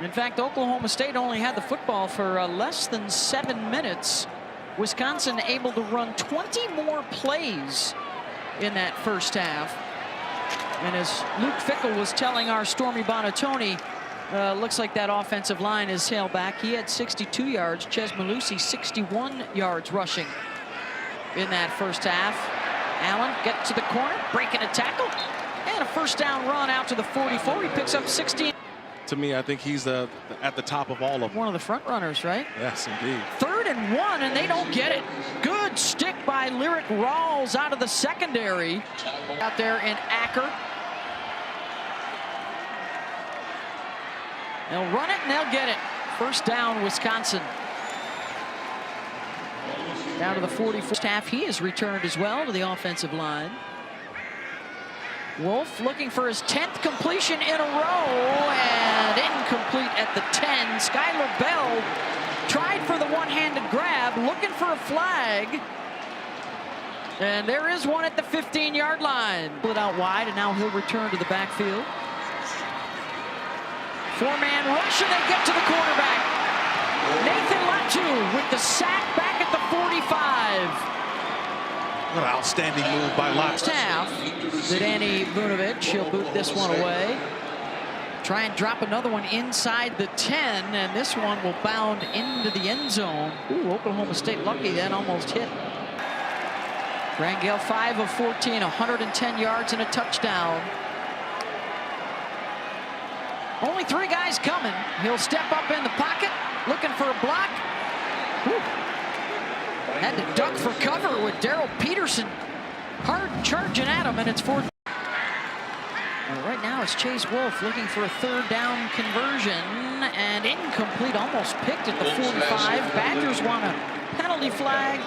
In fact, Oklahoma State only had the football for less than 7 minutes. Wisconsin able to run 20 more plays in that first half. And as Luke Fickell was telling our Stormy Buonantony, looks like that offensive line is held back. He had 62 yards. Chez Mellusi 61 yards rushing in that first half. Allen gets to the corner, breaking a tackle, and a first down run out to the 44. He picks up 16. To me, I think he's at the top of all of them. One of the front runners, right? Yes, indeed. 3rd and 1, and they don't get it. Good stick by Lyric Rawls out of the secondary. Out there in Acker. They'll run it and they'll get it. First down, Wisconsin. Down to the 41st half. He has returned as well to the offensive line. Wolf looking for his 10th completion in a row, and incomplete at the 10. Skylar Bell tried for the one-handed grab, looking for a flag. And there is one at the 15-yard line. Split out wide, and now he'll return to the backfield. 4-man rush, and they get to the quarterback. Nathan Latu with the sack back at the 45. What an outstanding move by Latu. Half that Andy Vunovich, he'll boot this one away. Try and drop another one inside the 10, and this one will bound into the end zone. Ooh, Oklahoma State lucky, that almost hit. Rangel 5 of 14, 110 yards and a touchdown. Only 3 guys coming. He'll step up in the pocket, looking for a block. Whew. Had to duck for cover with Darrell Peterson hard charging at him, and it's 4th. Right now it's Chase Wolf looking for a 3rd down conversion, and incomplete, almost picked at the 45. Badgers want a penalty flag,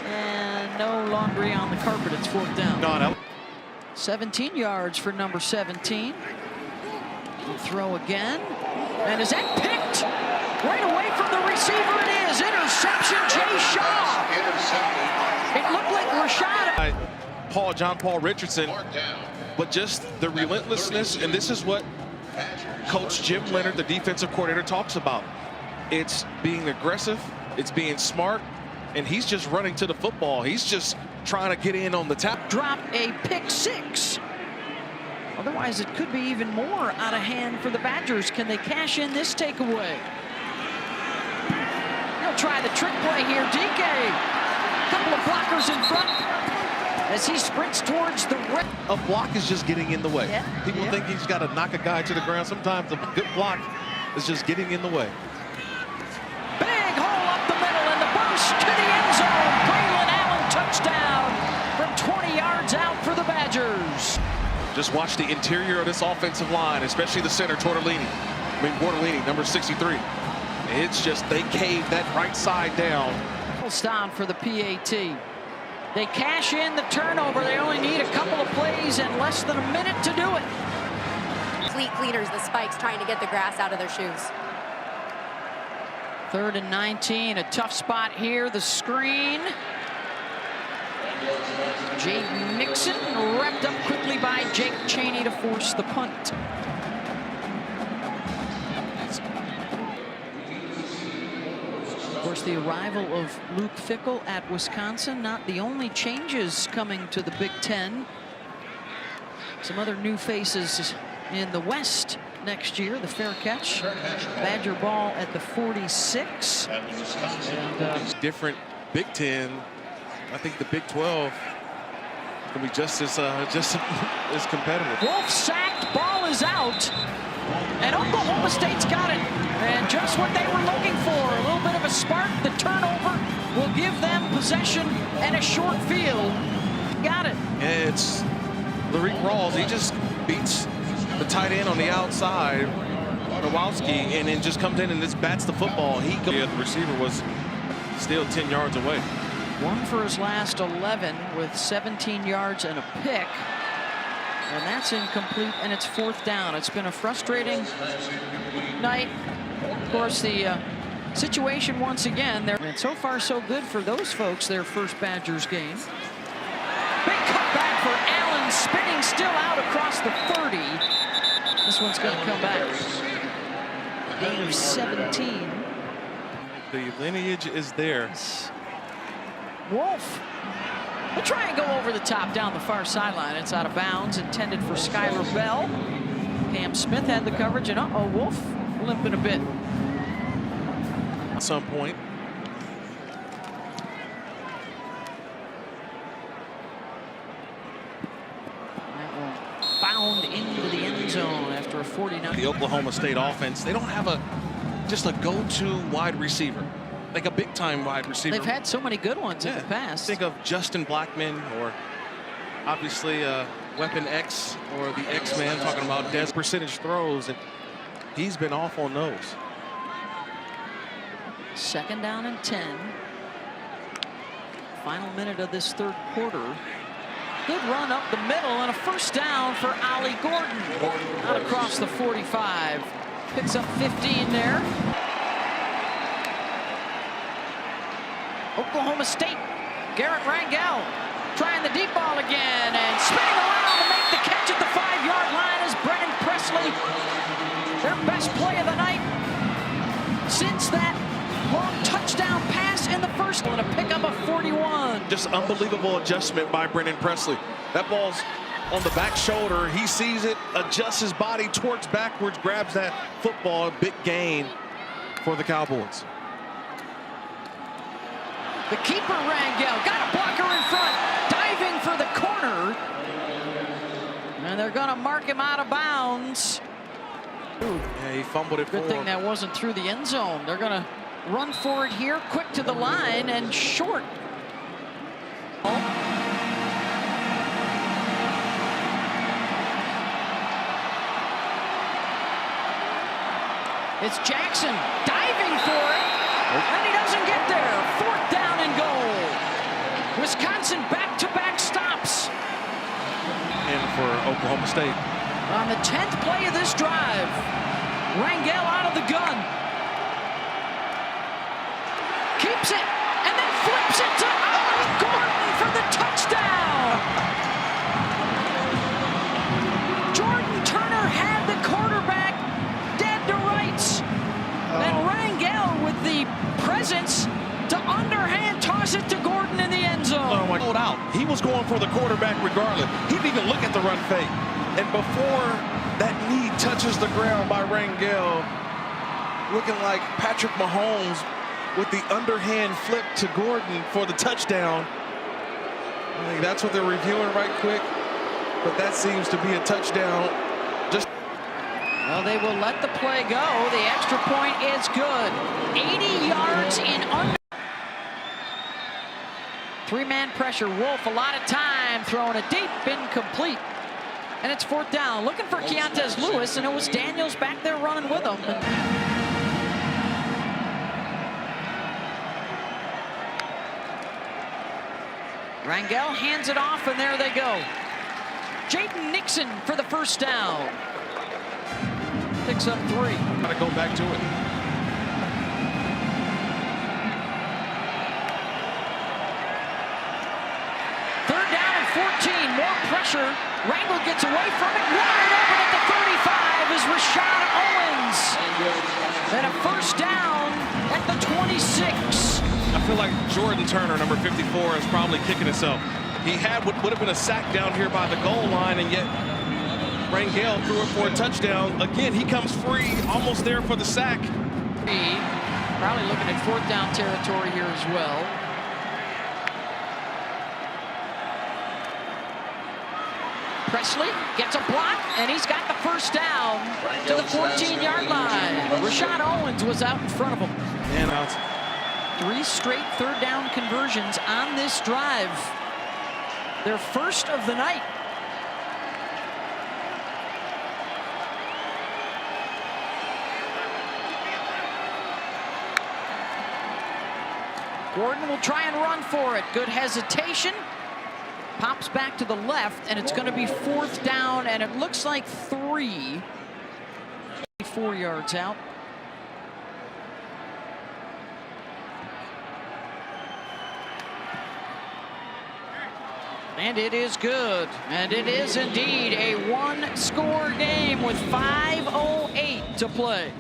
and no laundry on the carpet. It's 4th down. 17 yards for number 17. He'll throw again, and is that picked? Right away from the receiver, it is. Interception, Jay Shaw. It looked like Rashad. John Paul Richardson, but just the relentlessness, and this is what Coach Jim Leonard, the defensive coordinator, talks about. It's being aggressive, it's being smart, and he's just running to the football. He's just trying to get in on the tap. Drop a pick 6. Otherwise, it could be even more out of hand for the Badgers. Can they cash in this takeaway? He'll try the trick play here. DK, couple of blockers in front as he sprints towards the rim. A block is just getting in the way. Yeah. People think he's got to knock a guy to the ground. Sometimes a good block is just getting in the way. Big hole up the middle, and the burst to the end zone. Braylon Allen touchdown from 20 yards out for the Badgers. Just watch the interior of this offensive line, especially the center, Bortolini, number 63. It's just, they caved that right side down. Stop for the PAT. They cash in the turnover. They only need a couple of plays and less than a minute to do it. Fleet cleaners, the Spikes trying to get the grass out of their shoes. 3rd and 19, a tough spot here, the screen. Jaden Nixon wrapped up quickly by Jake Chaney to force the punt. Of course, the arrival of Luke Fickell at Wisconsin, not the only changes coming to the Big Ten. Some other new faces in the West next year. The fair catch, Badger ball at the 46. And, different Big Ten. I think the Big 12 can be just as competitive. Wolf sacked, ball is out, and Oklahoma State's got it. And just what they were looking for, a little bit of a spark. The turnover will give them possession and a short field. Got it. It's Lyric Rawls. He just beats the tight end on the outside, Kowalski, and then just comes in and just bats the football. The receiver was still 10 yards away. 1 for his last 11 with 17 yards and a pick. And that's incomplete, and it's 4th down. It's been a frustrating night. Of course, the situation once again, and so far so good for those folks, their first Badgers game. Big cutback for Allen, spinning still out across the 30. This one's going to come back. gain of 17. The lineage is there. Wolf will try and go over the top down the far sideline. It's out of bounds, intended for Skylar Bell. Cam Smith had the coverage, and Wolf limping a bit. At some point. That will bound into the end zone after a 49. The Oklahoma State offense, they don't have just a go-to wide receiver, like a big-time wide receiver. They've had so many good ones in the past. Think of Justin Blackman, or obviously Weapon X, or the X-Man, talking about Des percentage throws, and he's been off on those. 2nd down and 10. Final minute of this third quarter. Good run up the middle and a 1st down for Ollie Gordon. Out across the 45. Picks up 15 there. Oklahoma State. Garrett Rangel trying the deep ball again and spinning around to make the catch at the 5-yard line is Brennan Presley. Their best play of the night since that long touchdown pass in the first one, a pickup of 41. Just unbelievable adjustment by Brennan Presley. That ball's on the back shoulder. He sees it, adjusts his body, twerks backwards, grabs that football. Big gain for the Cowboys. The keeper, Rangel, got a blocker in front, diving for the corner. And they're going to mark him out of bounds. Yeah, he fumbled it. Good thing that wasn't through the end zone. They're going to run for it here, quick to the line and short. It's Jackson diving for it, and he doesn't get there. 4th down and goal. Wisconsin back-to-back stops. And for Oklahoma State. On the 10th play of this drive, Rangel out of the gun. Keeps it, and then flips it to Ollie Gordon for the touchdown. Jordan Turner had the quarterback dead to rights. And Rangel with the presence to underhand toss it to Gordon in the end zone. Oh, my God. Out. He was going for the quarterback regardless. He didn't even look at the run fake. And before that knee touches the ground by Rangel, looking like Patrick Mahomes with the underhand flip to Gordon for the touchdown. I think that's what they're reviewing right quick. But that seems to be a touchdown. Well, they will let the play go. The extra point is good. 80 yards in under. 3-man pressure. Wolf, a lot of time, throwing it deep, incomplete. And it's 4th down. Looking for Keontez Lewis, and it was Daniels back there running with him. Rangel hands it off, and there they go. Jaden Nixon for the 1st down. Picks up 3. Got to go back to it. Third down and 14. More pressure. Rangel gets away from it. Wide open at the 35 is Rashad Owens. And a 1st down at the 26. I feel like Jordan Turner, number 54, is probably kicking himself. He had what would have been a sack down here by the goal line, and yet Rangel threw it for a touchdown. Again, he comes free, almost there for the sack. Probably looking at 4th down territory here as well. Presley gets a block, and he's got the 1st down to the 14-yard line. Rashad Owens was out in front of him. And out. 3 straight 3rd down conversions on this drive. Their first of the night. Gordon will try and run for it. Good hesitation. Pops back to the left, and it's going to be 4th down, and it looks like 3. 4 yards out. And it is good. And it is indeed a 1-score game with 5:08 to play.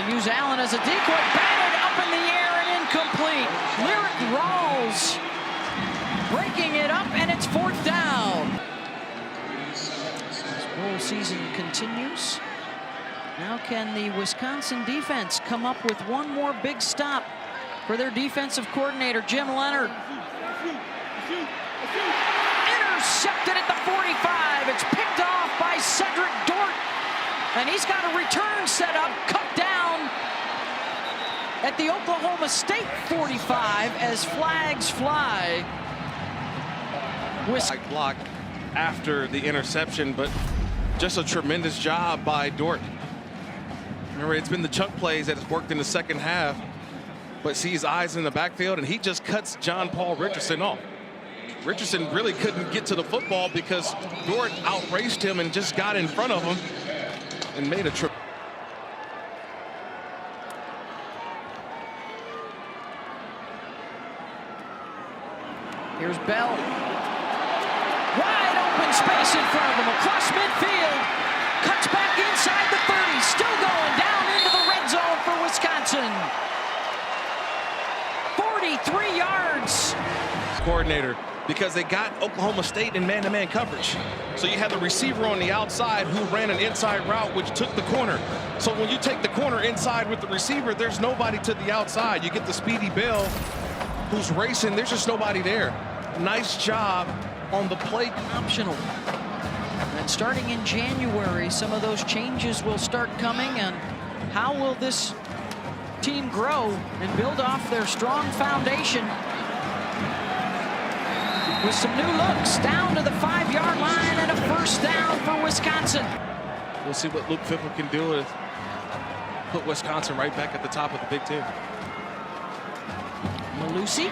They'll use Allen as a decoy. Batted up in the air and incomplete. Lyric Rawls breaking it up, and it's 4th down. As bowl season continues. Now can the Wisconsin defense come up with one more big stop for their defensive coordinator, Jim Leonhard. Intercepted at the 45. It's picked off by Cedric Dort. And he's got a return set up, cut down at the Oklahoma State 45 as flags fly. Block after the interception, but just a tremendous job by Dort. Remember, it's been the chunk plays that has worked in the second half, but sees eyes in the backfield, and he just cuts John Paul Richardson off. Richardson really couldn't get to the football because Dort outraced him and just got in front of him and made a trip. Here's Bell. Wide open space in front of him across midfield. Cuts back inside the 30. Still going down into the red zone for Wisconsin. 43 yards. Coordinator, because they got Oklahoma State in man-to-man coverage. So you had the receiver on the outside who ran an inside route, which took the corner. So when you take the corner inside with the receiver, there's nobody to the outside. You get the Speedy Bell who's racing. There's just nobody there. Nice job on the play. Optional. And starting in January, some of those changes will start coming. And how will this team grow and build off their strong foundation with some new looks down to the 5-yard line and a 1st down for Wisconsin? We'll see what Luke Fickell can do to put Wisconsin right back at the top of the Big Ten. Malusi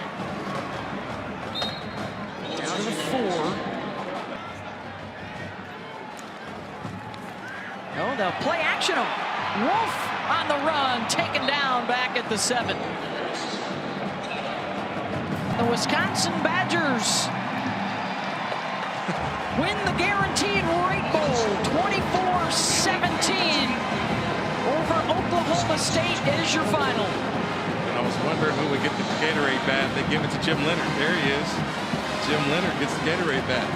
down to the 4. Oh, they'll play action him. Wolf on the run, taken down back at the 7. The Wisconsin Badgers win the Guaranteed Rate Bowl 24-17 over Oklahoma State is your final. And I was wondering who would get the Gatorade bat. They give it to Jim Leonhard. There he is. Jim Leonhard gets the Gatorade bat.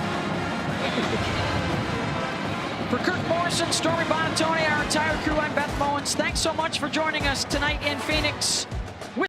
For Kirk Morrison, Stormy Bonatoni, our entire crew, I'm Beth Mowins. Thanks so much for joining us tonight in Phoenix.